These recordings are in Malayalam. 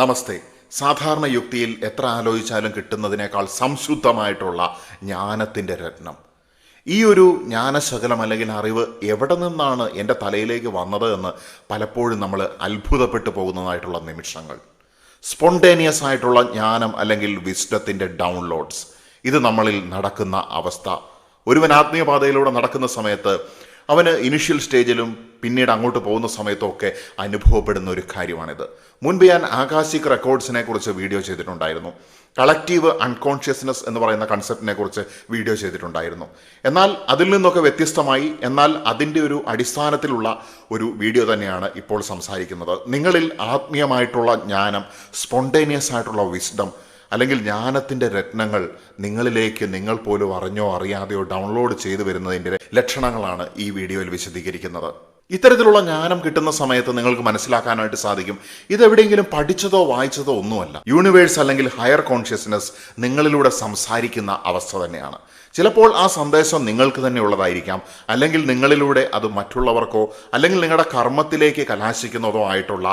നമസ്തേ. സാധാരണ യുക്തിയിൽ എത്ര ആലോചിച്ചാലും കിട്ടുന്നതിനേക്കാൾ സംശുദ്ധമായിട്ടുള്ള ജ്ഞാനത്തിൻ്റെ രത്നം. ഈ ഒരു ജ്ഞാനശകലം അല്ലെങ്കിൽ അറിവ് എവിടെ നിന്നാണ് എൻ്റെ തലയിലേക്ക് വന്നത് എന്ന് പലപ്പോഴും നമ്മൾ അത്ഭുതപ്പെട്ടു പോകുന്നതായിട്ടുള്ള നിമിഷങ്ങൾ. സ്പോണ്ടേനിയസ് ആയിട്ടുള്ള ജ്ഞാനം അല്ലെങ്കിൽ വിസ്ഡത്തിൻ്റെ ഡൗൺലോഡ്സ്, ഇത് നമ്മളിൽ നടക്കുന്ന അവസ്ഥ. ഒരുവൻ ആത്മീയപാതയിലൂടെ നടക്കുന്ന സമയത്ത് അവന് ഇനിഷ്യൽ സ്റ്റേജിലും പിന്നീട് അങ്ങോട്ട് പോകുന്ന സമയത്തൊക്കെ അനുഭവപ്പെടുന്ന ഒരു കാര്യമാണിത്. മുൻപ് ഞാൻ ആകാശിക് റെക്കോർഡ്സിനെ കുറിച്ച് വീഡിയോ ചെയ്തിട്ടുണ്ടായിരുന്നു. കളക്റ്റീവ് അൺകോൺഷ്യസ്നെസ് എന്ന് പറയുന്ന കൺസെപ്റ്റിനെ കുറിച്ച് വീഡിയോ ചെയ്തിട്ടുണ്ടായിരുന്നു. എന്നാൽ അതിൽ നിന്നൊക്കെ വ്യത്യസ്തമായി, എന്നാൽ അതിൻ്റെ ഒരു അടിസ്ഥാനത്തിലുള്ള ഒരു വീഡിയോ തന്നെയാണ് ഇപ്പോൾ സംസാരിക്കുന്നത്. നിങ്ങളിൽ ആത്മീയമായിട്ടുള്ള ജ്ഞാനം, സ്പോണ്ടേനിയസ് ആയിട്ടുള്ള വിസ്ഡം അല്ലെങ്കിൽ ജ്ഞാനത്തിൻ്റെ രത്നങ്ങൾ നിങ്ങളിലേക്ക് നിങ്ങൾ പോലും അറിഞ്ഞോ അറിയാതെയോ ഡൗൺലോഡ് ചെയ്തു വരുന്നതിൻ്റെ ലക്ഷണങ്ങളാണ് ഈ വീഡിയോയിൽ വിശദീകരിക്കുന്നത്. ഇത്തരത്തിലുള്ള ജ്ഞാനം കിട്ടുന്ന സമയത്ത് നിങ്ങൾക്ക് മനസ്സിലാക്കാനായിട്ട് സാധിക്കും, ഇതെവിടെയെങ്കിലും പഠിച്ചതോ വായിച്ചതോ ഒന്നുമല്ല. യൂണിവേഴ്സ് അല്ലെങ്കിൽ ഹയർ കോൺഷ്യസ്നെസ് നിങ്ങളിലൂടെ സംസാരിക്കുന്ന അവസ്ഥ തന്നെയാണ്. ചിലപ്പോൾ ആ സന്ദേശം നിങ്ങൾക്ക് തന്നെ ഉള്ളതായിരിക്കാം, അല്ലെങ്കിൽ നിങ്ങളിലൂടെ അത് മറ്റുള്ളവർക്കോ അല്ലെങ്കിൽ നിങ്ങളുടെ കർമ്മത്തിലേക്ക് കലാശിക്കുന്നതോ ആയിട്ടുള്ള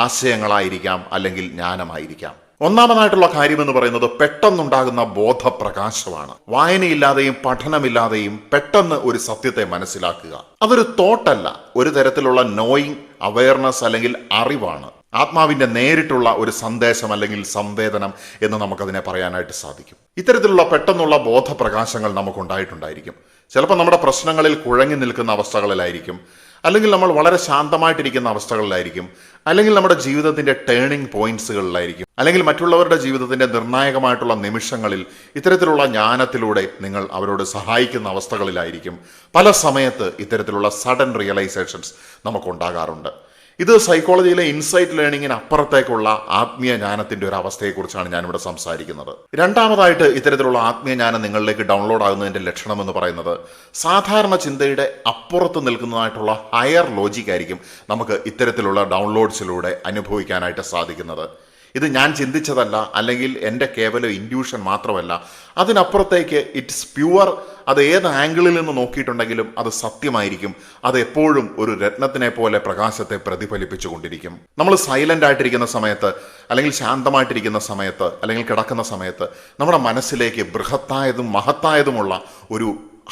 ആശയങ്ങളായിരിക്കാം, അല്ലെങ്കിൽ ജ്ഞാനമായിരിക്കാം. ഒന്നാമതായിട്ടുള്ള കാര്യമെന്ന് പറയുന്നത് പെട്ടെന്നുണ്ടാകുന്ന ബോധപ്രകാശമാണ്. വായനയില്ലാതെയും പഠനമില്ലാതെയും പെട്ടെന്ന് ഒരു സത്യത്തെ മനസ്സിലാക്കുക. അതൊരു തോട്ടല്ല, ഒരു തരത്തിലുള്ള നോയിങ്, അവയർനെസ് അല്ലെങ്കിൽ അറിവാണ്. ആത്മാവിന്റെ നേരിട്ടുള്ള ഒരു സന്ദേശം അല്ലെങ്കിൽ സംവേദനം എന്ന് നമുക്കതിനെ പറയാനായിട്ട് സാധിക്കും. ഇത്തരത്തിലുള്ള പെട്ടെന്നുള്ള ബോധപ്രകാശങ്ങൾ നമുക്കുണ്ടായിട്ടുണ്ടായിരിക്കും. ചിലപ്പോൾ നമ്മുടെ പ്രശ്നങ്ങളിൽ കുഴങ്ങി നിൽക്കുന്ന അവസ്ഥകളിലായിരിക്കും, അല്ലെങ്കിൽ നമ്മൾ വളരെ ശാന്തമായിട്ടിരിക്കുന്ന അവസ്ഥകളിലായിരിക്കും, അല്ലെങ്കിൽ നമ്മുടെ ജീവിതത്തിന്റെ ടേണിംഗ് പോയിന്റ്സുകളിലായിരിക്കും, അല്ലെങ്കിൽ മറ്റുള്ളവരുടെ ജീവിതത്തിന്റെ നിർണായകമായിട്ടുള്ള നിമിഷങ്ങളിൽ ഇത്തരത്തിലുള്ള ജ്ഞാനത്തിലൂടെ നിങ്ങൾ അവരോട് സഹായിക്കുന്ന അവസ്ഥകളിലായിരിക്കും. പല സമയത്ത് ഇത്തരത്തിലുള്ള സഡൻ റിയലൈസേഷൻസ് നമുക്കുണ്ടാകാറുണ്ട്. ഇത് സൈക്കോളജിയിലെ ഇൻസൈറ്റ് ലേണിങ്ങിന് അപ്പുറത്തേക്കുള്ള ആത്മീയ ജ്ഞാനത്തിന്റെ ഒരു അവസ്ഥയെക്കുറിച്ചാണ് ഞാനിവിടെ സംസാരിക്കുന്നത്. രണ്ടാമതായിട്ട് ഇത്തരത്തിലുള്ള ആത്മീയ ജ്ഞാനം നിങ്ങളിലേക്ക് ഡൗൺലോഡ് ആകുന്നതിന്റെ ലക്ഷണം എന്ന് പറയുന്നത് സാധാരണ ചിന്തയുടെ അപ്പുറത്ത് നിൽക്കുന്നതായിട്ടുള്ള ഹയർ ലോജിക് ആയിരിക്കും നമുക്ക് ഇത്തരത്തിലുള്ള ഡൗൺലോഡ്സിലൂടെ അനുഭവിക്കാനായിട്ട് സാധിക്കുന്നത്. ഇത് ഞാൻ ചിന്തിച്ചതല്ല, അല്ലെങ്കിൽ എൻ്റെ കേവലം ഇൻഡ്യൂഷൻ മാത്രമല്ല, അതിനപ്പുറത്തേക്ക് ഇറ്റ്സ് പ്യുവർ. അത് ഏത് ആംഗിളിൽ നിന്ന് നോക്കിയിട്ടുണ്ടെങ്കിലും അത് സത്യമായിരിക്കും. അത് എപ്പോഴും ഒരു രത്നത്തിനെ പോലെ പ്രകാശത്തെ പ്രതിഫലിപ്പിച്ചു കൊണ്ടിരിക്കും. നമ്മൾ സൈലന്റ് ആയിട്ടിരിക്കുന്ന സമയത്ത്, അല്ലെങ്കിൽ ശാന്തമായിട്ടിരിക്കുന്ന സമയത്ത്, അല്ലെങ്കിൽ കിടക്കുന്ന സമയത്ത് നമ്മുടെ മനസ്സിലേക്ക് ബൃഹത്തായതും മഹത്തായതുമുള്ള ഒരു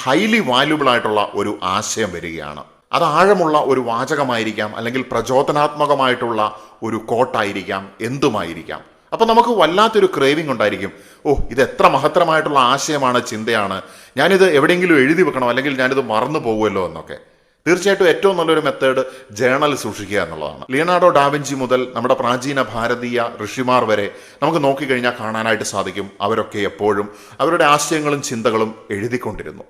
ഹൈലി വാല്യുബിൾ ആയിട്ടുള്ള ഒരു ആശയം വരികയാണ്. അത് ആഴമുള്ള ഒരു വാചകമായിരിക്കാം, അല്ലെങ്കിൽ പ്രചോദനാത്മകമായിട്ടുള്ള ഒരു കോട്ടായിരിക്കാം, എന്തുമായിരിക്കാം. അപ്പം നമുക്ക് വല്ലാത്തൊരു ക്രേവിംഗ് ഉണ്ടായിരിക്കും. ഇത് എത്ര മഹത്തരമായിട്ടുള്ള ആശയമാണ്, ചിന്തയാണ്, ഞാനിത് എവിടെയെങ്കിലും എഴുതി വെക്കണം, അല്ലെങ്കിൽ ഞാനിത് മറന്നു പോകുമല്ലോ എന്നൊക്കെ. തീർച്ചയായിട്ടും ഏറ്റവും നല്ലൊരു മെത്തേഡ് ജേണൽ സൂക്ഷിക്കുക എന്നുള്ളതാണ്. ലിയനാർഡോ ഡാവിഞ്ചി മുതൽ നമ്മുടെ പ്രാചീന ഭാരതീയ ഋഷിമാർ വരെ നമുക്ക് നോക്കിക്കഴിഞ്ഞാൽ കാണാനായിട്ട് സാധിക്കും, അവരൊക്കെ എപ്പോഴും അവരുടെ ആശയങ്ങളും ചിന്തകളും എഴുതിക്കൊണ്ടിരുന്നു.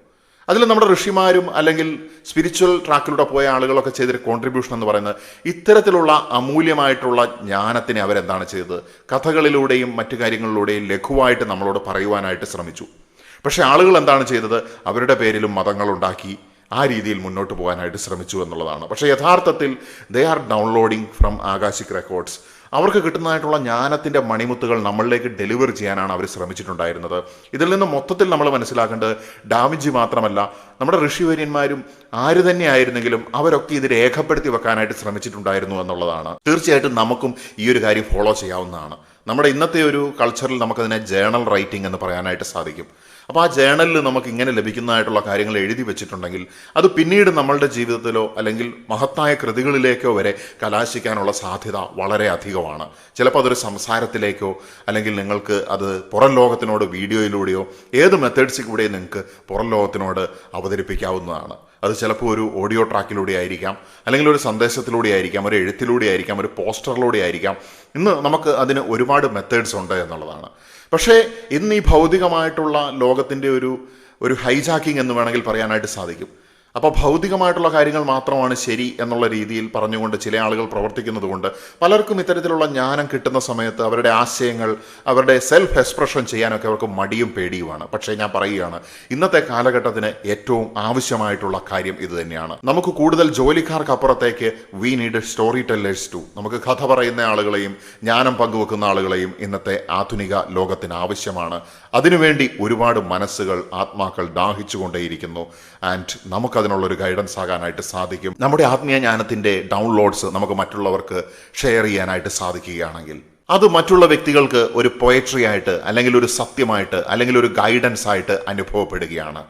അതിൽ നമ്മുടെ ഋഷിമാരും അല്ലെങ്കിൽ സ്പിരിച്വൽ ട്രാക്കിലൂടെ പോയ ആളുകളൊക്കെ ചെയ്തൊരു കോൺട്രിബ്യൂഷൻ എന്ന് പറയുന്നത് ഇത്തരത്തിലുള്ള അമൂല്യമായിട്ടുള്ള ജ്ഞാനത്തിനെ അവരെന്താണ് ചെയ്തത്, കഥകളിലൂടെയും മറ്റു കാര്യങ്ങളിലൂടെയും ലഘുവായിട്ട് നമ്മളോട് പറയുവാനായിട്ട് ശ്രമിച്ചു. പക്ഷേ ആളുകൾ എന്താണ് ചെയ്തത്, അവരുടെ പേരിലും മതങ്ങളുണ്ടാക്കി ആ രീതിയിൽ മുന്നോട്ട് പോകാനായിട്ട് ശ്രമിച്ചു എന്നുള്ളതാണ്. പക്ഷേ യഥാർത്ഥത്തിൽ they are downloading from ആകാശിക് records. അവർക്ക് കിട്ടുന്നതായിട്ടുള്ള ജ്ഞാനത്തിൻ്റെ മണിമുത്തുകൾ നമ്മളിലേക്ക് ഡെലിവർ ചെയ്യാനാണ് അവർ ശ്രമിച്ചിട്ടുണ്ടായിരുന്നത്. ഇതിൽ നിന്ന് മൊത്തത്തിൽ നമ്മൾ മനസ്സിലാക്കേണ്ടത് ഡാവിഞ്ചി മാത്രമല്ല, നമ്മുടെ ഋഷിവര്യന്മാരും ആര് തന്നെ ആയിരുന്നെങ്കിലും അവരൊക്കെ ഇത് രേഖപ്പെടുത്തി വെക്കാനായിട്ട് ശ്രമിച്ചിട്ടുണ്ടായിരുന്നു എന്നുള്ളതാണ്. തീർച്ചയായിട്ടും നമുക്കും ഈ ഒരു കാര്യം ഫോളോ ചെയ്യാവുന്നതാണ്. നമ്മുടെ ഇന്നത്തെ ഒരു കൾച്ചറിൽ നമുക്കതിനെ ജേണൽ റൈറ്റിംഗ് എന്ന് പറയാനായിട്ട് സാധിക്കും. അപ്പോൾ ആ ജേണലിൽ നമുക്ക് ഇങ്ങനെ ലഭിക്കുന്നതായിട്ടുള്ള കാര്യങ്ങൾ എഴുതി വെച്ചിട്ടുണ്ടെങ്കിൽ അത് പിന്നീട് നമ്മളുടെ ജീവിതത്തിലോ അല്ലെങ്കിൽ മഹത്തായ കൃതികളിലേക്കോ വരെ കലാശിക്കാനുള്ള സാധ്യത വളരെ അധികമാണ്. ചിലപ്പോൾ അതൊരു സംസാരത്തിലേക്കോ, അല്ലെങ്കിൽ നിങ്ങൾക്ക് അത് പുറം ലോകത്തിനോട് വീഡിയോയിലൂടെയോ ഏത് മെത്തേഡ്സിൽ കൂടെയും നിങ്ങൾക്ക് പുറം ലോകത്തിനോട് അവതരിപ്പിക്കാവുന്നതാണ്. അത് ചിലപ്പോൾ ഒരു ഓഡിയോ ട്രാക്കിലൂടെ ആയിരിക്കാം, അല്ലെങ്കിൽ ഒരു സന്ദേശത്തിലൂടെ ആയിരിക്കാം, ഒരു എഴുത്തിലൂടെ ആയിരിക്കാം, ഒരു പോസ്റ്ററിലൂടെ ആയിരിക്കാം. ഇന്ന് നമുക്ക് അതിന് ഒരുപാട് മെത്തേഡ്സ് ഉണ്ട് എന്നുള്ളതാണ്. പക്ഷേ ഇന്ന് ഈ ഭൗതികമായിട്ടുള്ള ലോകത്തിൻ്റെ ഒരു ഹൈജാക്കിംഗ് എന്ന് വേണമെങ്കിൽ പറയാനായിട്ട് സാധിക്കും. അപ്പോൾ ഭൗതികമായിട്ടുള്ള കാര്യങ്ങൾ മാത്രമാണ് ശരി എന്നുള്ള രീതിയിൽ പറഞ്ഞുകൊണ്ട് ചില ആളുകൾ പ്രവർത്തിക്കുന്നത് കൊണ്ട് പലർക്കും ഇത്തരത്തിലുള്ള ജ്ഞാനം കിട്ടുന്ന സമയത്ത് അവരുടെ ആശയങ്ങൾ, അവരുടെ സെൽഫ് എക്സ്പ്രഷൻ ചെയ്യാനൊക്കെ അവർക്ക് മടിയും പേടിയുമാണ്. പക്ഷേ ഞാൻ പറയുകയാണ്, ഇന്നത്തെ കാലഘട്ടത്തിന് ഏറ്റവും ആവശ്യമായിട്ടുള്ള കാര്യം ഇത് തന്നെയാണ്. നമുക്ക് കൂടുതൽ ജോലിക്കാർക്കപ്പുറത്തേക്ക് we need storytellers too. നമുക്ക് കഥ പറയുന്ന ആളുകളെയും ജ്ഞാനം പങ്കുവെക്കുന്ന ആളുകളെയും ഇന്നത്തെ ആധുനിക ലോകത്തിന് ആവശ്യമാണ്. അതിനുവേണ്ടി ഒരുപാട് മനസ്സുകൾ, ആത്മാക്കൾ ദാഹിച്ചുകൊണ്ടേയിരിക്കുന്നു. ആൻഡ് നമുക്കതിന് അതിനുള്ളൊരു ഗൈഡൻസ് ആകാനായിട്ട് സാധിക്കും. നമ്മുടെ ആത്മീയ ജ്ഞാനത്തിൻ്റെ ഡൗൺലോഡ്സ് നമുക്ക് മറ്റുള്ളവർക്ക് ഷെയർ ചെയ്യാനായിട്ട് സാധിക്കുകയാണെങ്കിൽ അത് മറ്റുള്ള വ്യക്തികൾക്ക് ഒരു പോയട്രി ആയിട്ട്, അല്ലെങ്കിൽ ഒരു സത്യമായിട്ട്, അല്ലെങ്കിൽ ഒരു ഗൈഡൻസ് ആയിട്ട് അനുഭവപ്പെടുകയാണ്.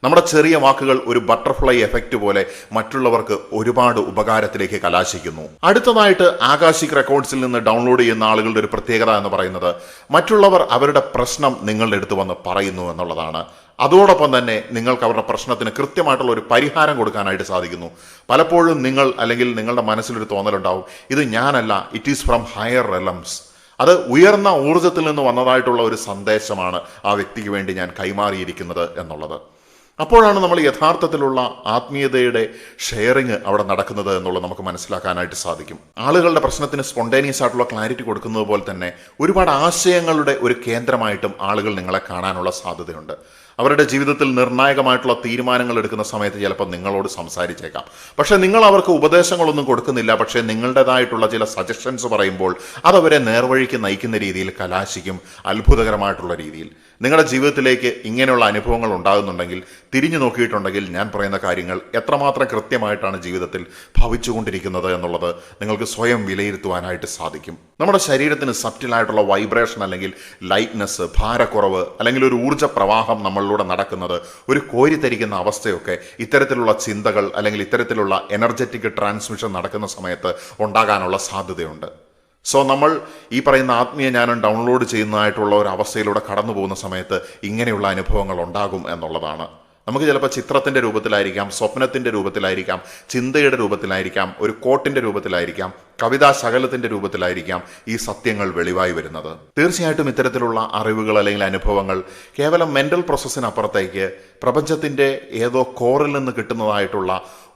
നമ്മുടെ ചെറിയ വാക്കുകൾ ഒരു ബട്ടർഫ്ലൈ എഫക്റ്റ് പോലെ മറ്റുള്ളവർക്ക് ഒരുപാട് ഉപകാരത്തിലേക്ക് കലാശിക്കുന്നു. അടുത്തതായിട്ട് ആകാശിക് റെക്കോർഡ്സിൽ നിന്ന് ഡൗൺലോഡ് ചെയ്യുന്ന ആളുകളുടെ ഒരു പ്രത്യേകത എന്ന് പറയുന്നത് മറ്റുള്ളവർ അവരുടെ പ്രശ്നം നിങ്ങളുടെ അടുത്ത് വന്ന് പറയുന്നു എന്നുള്ളതാണ്. അതോടൊപ്പം തന്നെ നിങ്ങൾക്ക് അവരുടെ പ്രശ്നത്തിന് കൃത്യമായിട്ടുള്ള ഒരു പരിഹാരം കൊടുക്കാനായിട്ട് സാധിക്കുന്നു. പലപ്പോഴും നിങ്ങൾ, അല്ലെങ്കിൽ നിങ്ങളുടെ മനസ്സിലൊരു തോന്നലുണ്ടാവും, ഇത് ഞാനല്ല, ഇറ്റ് ഈസ് ഫ്രം ഹയർ റെലംസ്. അത് ഉയർന്ന ഊർജ്ജത്തിൽ നിന്ന് വന്നതായിട്ടുള്ള ഒരു സന്ദേശമാണ് ആ വ്യക്തിക്ക് വേണ്ടി ഞാൻ കൈമാറിയിരിക്കുന്നത് എന്നുള്ളത്. അപ്പോഴാണ് നമ്മൾ യഥാർത്ഥത്തിലുള്ള ആത്മീയതയുടെ ഷെയറിങ് അവിടെ നടക്കുന്നത് എന്നുള്ളത് നമുക്ക് മനസ്സിലാക്കാനായിട്ട് സാധിക്കും. ആളുകളുടെ പ്രശ്നത്തിന് സ്പോണ്ടേനിയസ് ആയിട്ടുള്ള ക്ലാരിറ്റി കൊടുക്കുന്നത് പോലെ തന്നെ ഒരുപാട് ആശയങ്ങളുടെ ഒരു കേന്ദ്രമായിട്ടും ആളുകൾ നിങ്ങളെ കാണാനുള്ള സാധ്യതയുണ്ട്. അവരുടെ ജീവിതത്തിൽ നിർണായകമായിട്ടുള്ള തീരുമാനങ്ങൾ എടുക്കുന്ന സമയത്ത് ചിലപ്പോൾ നിങ്ങളോട് സംസാരിച്ചേക്കാം. പക്ഷേ നിങ്ങൾ അവർക്ക് ഉപദേശങ്ങളൊന്നും കൊടുക്കുന്നില്ല. പക്ഷേ നിങ്ങളുടേതായിട്ടുള്ള ചില സജഷൻസ് പറയുമ്പോൾ അതവരെ നേർവഴിക്ക് നയിക്കുന്ന രീതിയിൽ കലാശിക്കും, അത്ഭുതകരമായിട്ടുള്ള രീതിയിൽ. നിങ്ങളുടെ ജീവിതത്തിലേക്ക് ഇങ്ങനെയുള്ള അനുഭവങ്ങൾ ഉണ്ടാകുന്നുണ്ടെങ്കിൽ, തിരിഞ്ഞു നോക്കിയിട്ടുണ്ടെങ്കിൽ, ഞാൻ പറയുന്ന കാര്യങ്ങൾ എത്രമാത്രം കൃത്യമായിട്ടാണ് ജീവിതത്തിൽ ഭവിച്ചുകൊണ്ടിരിക്കുന്നത് എന്നുള്ളത് നിങ്ങൾക്ക് സ്വയം വിലയിരുത്തുവാനായിട്ട് സാധിക്കും. നമ്മുടെ ശരീരത്തിന് സബ്റ്റിലായിട്ടുള്ള വൈബ്രേഷൻ, അല്ലെങ്കിൽ ലൈറ്റ്നെസ്, ഭാരക്കുറവ്, അല്ലെങ്കിൽ ഒരു ഊർജ്ജ പ്രവാഹം നമ്മളിലൂടെ നടക്കുന്നത്, ഒരു കോരിത്തരിക്കുന്ന അവസ്ഥയൊക്കെ ഇത്തരത്തിലുള്ള ചിന്തകൾ, അല്ലെങ്കിൽ ഇത്തരത്തിലുള്ള എനർജറ്റിക് ട്രാൻസ്മിഷൻ നടക്കുന്ന സമയത്ത് ഉണ്ടാകാനുള്ള സാധ്യതയുണ്ട്. സോ നമ്മൾ ഈ പറയുന്ന ആത്മീയ ജ്ഞാനം ഡൗൺലോഡ് ചെയ്യുന്നതായിട്ടുള്ള ഒരു അവസ്ഥയിലൂടെ കടന്നു പോകുന്ന സമയത്ത് ഇങ്ങനെയുള്ള അനുഭവങ്ങൾ ഉണ്ടാകും എന്നുള്ളതാണ്. നമുക്ക് ചിലപ്പോൾ ചിത്രത്തിൻ്റെ രൂപത്തിലായിരിക്കാം, സ്വപ്നത്തിൻ്റെ രൂപത്തിലായിരിക്കാം, ചിന്തയുടെ രൂപത്തിലായിരിക്കാം, ഒരു കോട്ടിൻ്റെ രൂപത്തിലായിരിക്കാം, കവിതാ ശകലത്തിൻ്റെ രൂപത്തിലായിരിക്കാം ഈ സത്യങ്ങൾ വെളിവായി വരുന്നത്. തീർച്ചയായിട്ടും ഇത്തരത്തിലുള്ള അറിവുകൾ അല്ലെങ്കിൽ അനുഭവങ്ങൾ കേവലം മെൻ്റൽ പ്രോസസ്സിനപ്പുറത്തേക്ക് പ്രപഞ്ചത്തിൻ്റെ ഏതോ കോറിൽ നിന്ന് കിട്ടുന്നതായിട്ടുള്ള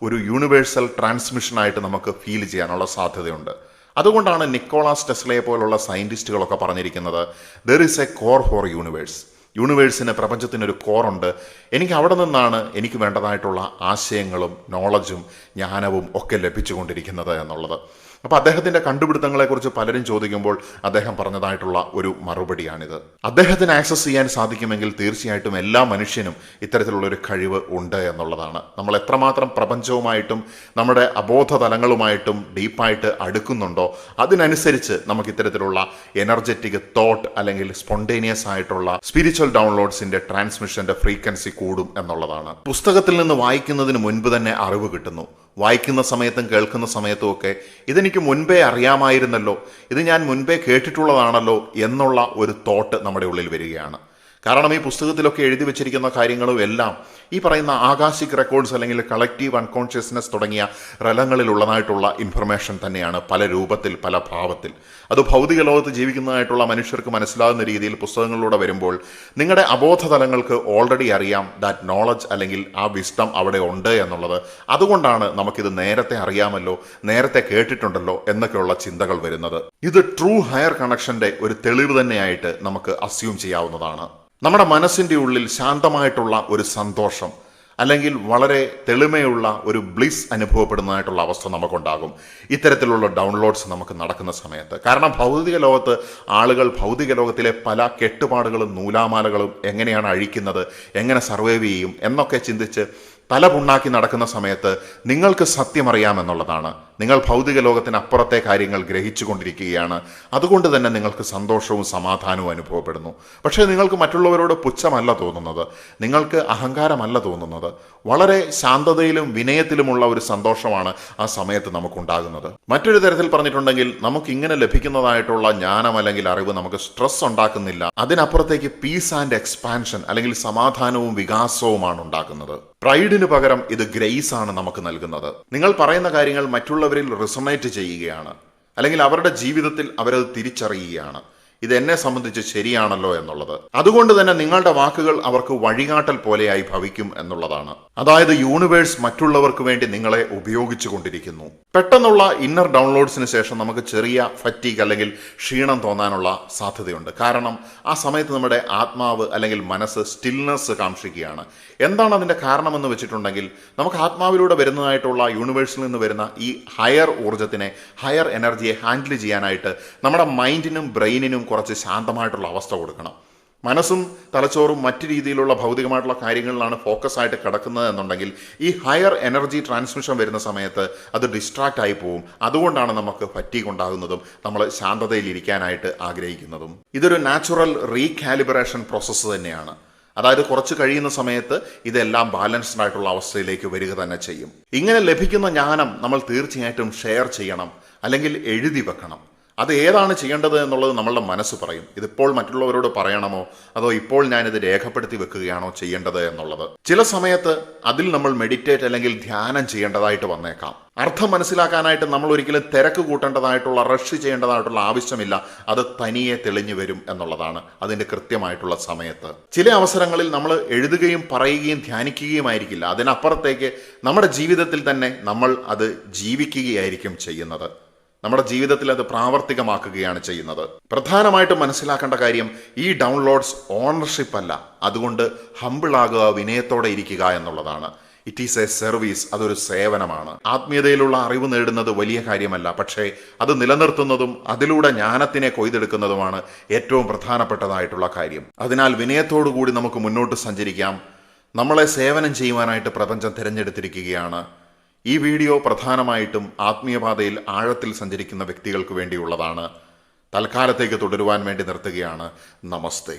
ഒരു യൂണിവേഴ്സൽ ട്രാൻസ്മിഷനായിട്ട് നമുക്ക് ഫീൽ ചെയ്യാനുള്ള സാധ്യതയുണ്ട്. അതുകൊണ്ടാണ് നിക്കോളാസ് ടെസ്ലയെ പോലുള്ള സയൻറ്റിസ്റ്റുകളൊക്കെ പറഞ്ഞിരിക്കുന്നത്, there is a core for universe. യൂണിവേഴ്സിന്, പ്രപഞ്ചത്തിനൊരു കോറുണ്ട്. എനിക്ക് അവിടെ നിന്നാണ് എനിക്ക് വേണ്ടതായിട്ടുള്ള ആശയങ്ങളും നോളജും ജ്ഞാനവും ഒക്കെ ലഭിച്ചുകൊണ്ടിരിക്കുന്നത് എന്നുള്ളത്. അപ്പോൾ അദ്ദേഹത്തിൻ്റെ കണ്ടുപിടുത്തങ്ങളെക്കുറിച്ച് പലരും ചോദിക്കുമ്പോൾ അദ്ദേഹം പറഞ്ഞതായിട്ടുള്ള ഒരു മറുപടിയാണിത്. അദ്ദേഹത്തിന് ആക്സസ് ചെയ്യാൻ സാധിക്കുമെങ്കിൽ തീർച്ചയായിട്ടും എല്ലാ മനുഷ്യനും ഇത്തരത്തിലുള്ളൊരു കഴിവ് ഉണ്ട് എന്നുള്ളതാണ്. നമ്മൾ എത്രമാത്രം പ്രപഞ്ചവുമായിട്ടും നമ്മുടെ അബോധ തലങ്ങളുമായിട്ടും ഡീപ്പായിട്ട് അടുക്കുന്നുണ്ടോ അതിനനുസരിച്ച് നമുക്ക് ഇത്തരത്തിലുള്ള എനർജറ്റിക് തോട്ട്, അല്ലെങ്കിൽ സ്പോണ്ടേനിയസ് ആയിട്ടുള്ള സ്പിരിച്വൽ ഡൗൺലോഡ്സിൻ്റെ ട്രാൻസ്മിഷൻ്റെ ഫ്രീക്വൻസി കൂടും എന്നുള്ളതാണ്. പുസ്തകത്തിൽ നിന്ന് വായിക്കുന്നതിന് മുൻപ് തന്നെ അറിവ് കിട്ടുന്നു. വായിക്കുന്ന സമയത്തും കേൾക്കുന്ന സമയത്തും ഒക്കെ ഇതെനിക്ക് മുൻപേ അറിയാമായിരുന്നല്ലോ, ഇത് ഞാൻ മുൻപേ കേട്ടിട്ടുള്ളതാണല്ലോ എന്നുള്ള ഒരു തോട്ട് നമ്മുടെ ഉള്ളിൽ വരികയാണ്. കാരണം ഈ പുസ്തകത്തിലൊക്കെ എഴുതി വെച്ചിരിക്കുന്ന കാര്യങ്ങളും എല്ലാം ഈ പറയുന്ന ആകാശിക് റെക്കോർഡ്സ്, അല്ലെങ്കിൽ കളക്റ്റീവ് അൺകോൺഷ്യസ്നെസ് തുടങ്ങിയ റലങ്ങളിലുള്ളതായിട്ടുള്ള ഇൻഫർമേഷൻ തന്നെയാണ്, പല രൂപത്തിൽ, പല ഭാവത്തിൽ. അത് ഭൗതിക ലോകത്ത് ജീവിക്കുന്നതായിട്ടുള്ള മനുഷ്യർക്ക് മനസ്സിലാകുന്ന രീതിയിൽ പുസ്തകങ്ങളിലൂടെ വരുമ്പോൾ നിങ്ങളുടെ അബോധ തലങ്ങൾക്ക് ഓൾറെഡി അറിയാം ദാറ്റ് നോളജ്, അല്ലെങ്കിൽ ആ വിസ്ഡം അവിടെ ഉണ്ട് എന്നുള്ളത്. അതുകൊണ്ടാണ് നമുക്കിത് നേരത്തെ അറിയാമല്ലോ, നേരത്തെ കേട്ടിട്ടുണ്ടല്ലോ എന്നൊക്കെയുള്ള ചിന്തകൾ വരുന്നത്. ഇത് ട്രൂ ഹയർ കണക്ഷന്റെ ഒരു തെളിവ് തന്നെയായിട്ട് നമുക്ക് അസ്യൂം ചെയ്യാവുന്നതാണ്. നമ്മുടെ മനസ്സിൻ്റെ ഉള്ളിൽ ശാന്തമായിട്ടുള്ള ഒരു സന്തോഷം, അല്ലെങ്കിൽ വളരെ തെളിമയുള്ള ഒരു ബ്ലിസ് അനുഭവപ്പെടുന്നതായിട്ടുള്ള അവസ്ഥ നമുക്കുണ്ടാകും ഇത്തരത്തിലുള്ള ഡൗൺലോഡ്സ് നമുക്ക് നടക്കുന്ന സമയത്ത്. കാരണം ഭൗതിക ലോകത്ത് ആളുകൾ ഭൗതിക ലോകത്തിലെ പല കെട്ടുപാടുകളും നൂലാമാലകളും എങ്ങനെയാണ് അഴിക്കുന്നത്, എങ്ങനെ സർവൈവ് ചെയ്യും എന്നൊക്കെ ചിന്തിച്ച് തല പുണ്ണാക്കി നടക്കുന്ന സമയത്ത് നിങ്ങൾക്ക് സത്യമറിയാമെന്നുള്ളതാണ്. നിങ്ങൾ ഭൗതിക ലോകത്തിനപ്പുറത്തെ കാര്യങ്ങൾ ഗ്രഹിച്ചു കൊണ്ടിരിക്കുകയാണ്. അതുകൊണ്ട് തന്നെ നിങ്ങൾക്ക് സന്തോഷവും സമാധാനവും അനുഭവപ്പെടുന്നു. പക്ഷേ നിങ്ങൾക്ക് മറ്റുള്ളവരോട് പുച്ഛമല്ല തോന്നുന്നത്, നിങ്ങൾക്ക് അഹങ്കാരമല്ല തോന്നുന്നത്. വളരെ ശാന്തതയിലും വിനയത്തിലുമുള്ള ഒരു സന്തോഷമാണ് ആ സമയത്ത് നമുക്കുണ്ടാകുന്നത്. മറ്റൊരു തരത്തിൽ പറഞ്ഞിട്ടുണ്ടെങ്കിൽ നമുക്കിങ്ങനെ ലഭിക്കുന്നതായിട്ടുള്ള ജ്ഞാനം അല്ലെങ്കിൽ അറിവ് നമുക്ക് സ്ട്രെസ് ഉണ്ടാക്കുന്നില്ല. അതിനപ്പുറത്തേക്ക് പീസ് ആൻഡ് എക്സ്പാൻഷൻ, അല്ലെങ്കിൽ സമാധാനവും വികാസവുമാണ് ഉണ്ടാക്കുന്നത്. പ്രൈഡിന് പകരം ഇത് ഗ്രേസ് ആണ് നമുക്ക് നൽകുന്നത്. നിങ്ങൾ പറയുന്ന കാര്യങ്ങൾ മറ്റുള്ളവരിൽ റിസൊണേറ്റ് ചെയ്യുകയാണ്, അല്ലെങ്കിൽ അവരുടെ ജീവിതത്തിൽ അവരത് തിരിച്ചറിയുകയാണ്. ഇത് എന്നെ സംബന്ധിച്ച് ശരിയാണല്ലോ എന്നുള്ളത്. അതുകൊണ്ട് തന്നെ നിങ്ങളുടെ വാക്കുകൾ അവർക്ക് വഴികാട്ടൽ പോലെയായി ഭവിക്കും എന്നുള്ളതാണ്. അതായത് യൂണിവേഴ്സ് മറ്റുള്ളവർക്ക് വേണ്ടി നിങ്ങളെ ഉപയോഗിച്ചു കൊണ്ടിരിക്കുന്നു. പെട്ടെന്നുള്ള ഇന്നർ ഡൗൺലോഡ്സിന് ശേഷം നമുക്ക് ചെറിയ ഫറ്റീഗ്, അല്ലെങ്കിൽ ക്ഷീണം തോന്നാനുള്ള സാധ്യതയുണ്ട്. കാരണം ആ സമയത്ത് നമ്മുടെ ആത്മാവ്, അല്ലെങ്കിൽ മനസ്സ് സ്റ്റിൽനെസ് കാക്ഷിക്കുകയാണ്. എന്താണ് അതിൻ്റെ കാരണമെന്ന് വെച്ചിട്ടുണ്ടെങ്കിൽ, നമുക്ക് ആത്മാവിലൂടെ വരുന്നതായിട്ടുള്ള യൂണിവേഴ്സിൽ നിന്ന് വരുന്ന ഈ ഹയർ ഊർജ്ജത്തിനെ, ഹയർ എനർജിയെ ഹാൻഡിൽ ചെയ്യാനായിട്ട് നമ്മുടെ മൈൻഡിനും ബ്രെയിനിനും കുറച്ച് ശാന്തമായിട്ടുള്ള അവസ്ഥ കൊടുക്കണം. മനസ്സും തലച്ചോറും മറ്റു രീതിയിലുള്ള ഭൗതികമായിട്ടുള്ള കാര്യങ്ങളിലാണ് ഫോക്കസ് ആയിട്ട് കിടക്കുന്നത് എന്നുണ്ടെങ്കിൽ ഈ ഹയർ എനർജി ട്രാൻസ്മിഷൻ വരുന്ന സമയത്ത് അത് ഡിസ്ട്രാക്റ്റ് ആയി പോവും. അതുകൊണ്ടാണ് നമുക്ക് ഫറ്റീഗ് ഉണ്ടാകുന്നതും നമ്മൾ ശാന്തതയിൽ ഇരിക്കാനായിട്ട് ആഗ്രഹിക്കുന്നതും. ഇതൊരു നാച്ചുറൽ റീകാലിബ്രേഷൻ പ്രോസസ്സ് തന്നെയാണ്. അതായത് കുറച്ച് കഴിയുന്ന സമയത്ത് ഇതെല്ലാം ബാലൻസ്ഡ് ആയിട്ടുള്ള അവസ്ഥയിലേക്ക് വരിക തന്നെ ചെയ്യും. ഇങ്ങനെ ലഭിക്കുന്ന ജ്ഞാനം നമ്മൾ തീർച്ചയായിട്ടും ഷെയർ ചെയ്യണം, അല്ലെങ്കിൽ എഴുതി വെക്കണം. അത് ഏതാണ് ചെയ്യേണ്ടത് എന്നുള്ളത് നമ്മളുടെ മനസ്സ് പറയും. ഇതിപ്പോൾ മറ്റുള്ളവരോട് പറയണമോ അതോ ഇപ്പോൾ ഞാനിത് രേഖപ്പെടുത്തി വെക്കുകയാണോ ചെയ്യേണ്ടത് എന്നുള്ളത്. ചില സമയത്ത് അതിൽ നമ്മൾ മെഡിറ്റേറ്റ് അല്ലെങ്കിൽ ധ്യാനം ചെയ്യേണ്ടതായിട്ട് വന്നേക്കാം. അർത്ഥം മനസ്സിലാക്കാനായിട്ട് നമ്മൾ ഒരിക്കലും തിരക്ക് കൂട്ടേണ്ടതായിട്ടുള്ള റഷ് ചെയ്യേണ്ടതായിട്ടുള്ള ആവശ്യമില്ല. അത് തനിയെ തെളിഞ്ഞു വരും എന്നുള്ളതാണ് അതിൻ്റെ കൃത്യമായിട്ടുള്ള സമയത്ത്. ചില അവസരങ്ങളിൽ നമ്മൾ എഴുതുകയും പറയുകയും ധ്യാനിക്കുകയുമായിരിക്കില്ല, അതിനപ്പുറത്തേക്ക് നമ്മുടെ ജീവിതത്തിൽ തന്നെ നമ്മൾ അത് ജീവിക്കുകയായിരിക്കും ചെയ്യുന്നത്. നമ്മുടെ ജീവിതത്തിൽ അത് പ്രാവർത്തികമാക്കുകയാണ് ചെയ്യുന്നത്. പ്രധാനമായിട്ടും മനസ്സിലാക്കേണ്ട കാര്യം, ഈ ഡൗൺലോഡ്സ് ഓണർഷിപ്പ് അല്ല. അതുകൊണ്ട് ഹമ്പിളാകുക, വിനയത്തോടെ ഇരിക്കുക എന്നുള്ളതാണ്. It is A service. അതൊരു സേവനമാണ്. ആത്മീയതയിലുള്ള അറിവ് നേടുന്നത് വലിയ കാര്യമല്ല, പക്ഷേ അത് നിലനിർത്തുന്നതും അതിലൂടെ ജ്ഞാനത്തിനെ കൊയ്തെടുക്കുന്നതുമാണ് ഏറ്റവും പ്രധാനപ്പെട്ടതായിട്ടുള്ള കാര്യം. അതിനാൽ വിനയത്തോടു കൂടി നമുക്ക് മുന്നോട്ട് സഞ്ചരിക്കാം. നമ്മളെ സേവനം ചെയ്യുവാനായിട്ട് പ്രപഞ്ചം തിരഞ്ഞെടുത്തിരിക്കുകയാണ്. ഈ വീഡിയോ പ്രധാനമായിട്ടും ആത്മീയപാതയിൽ ആഴത്തിൽ സഞ്ചരിക്കുന്ന വ്യക്തികൾക്ക് വേണ്ടിയുള്ളതാണ്. തൽക്കാലത്തേക്ക് തുടരുവാൻ വേണ്ടി നിർത്തുകയാണ്. നമസ്തേ.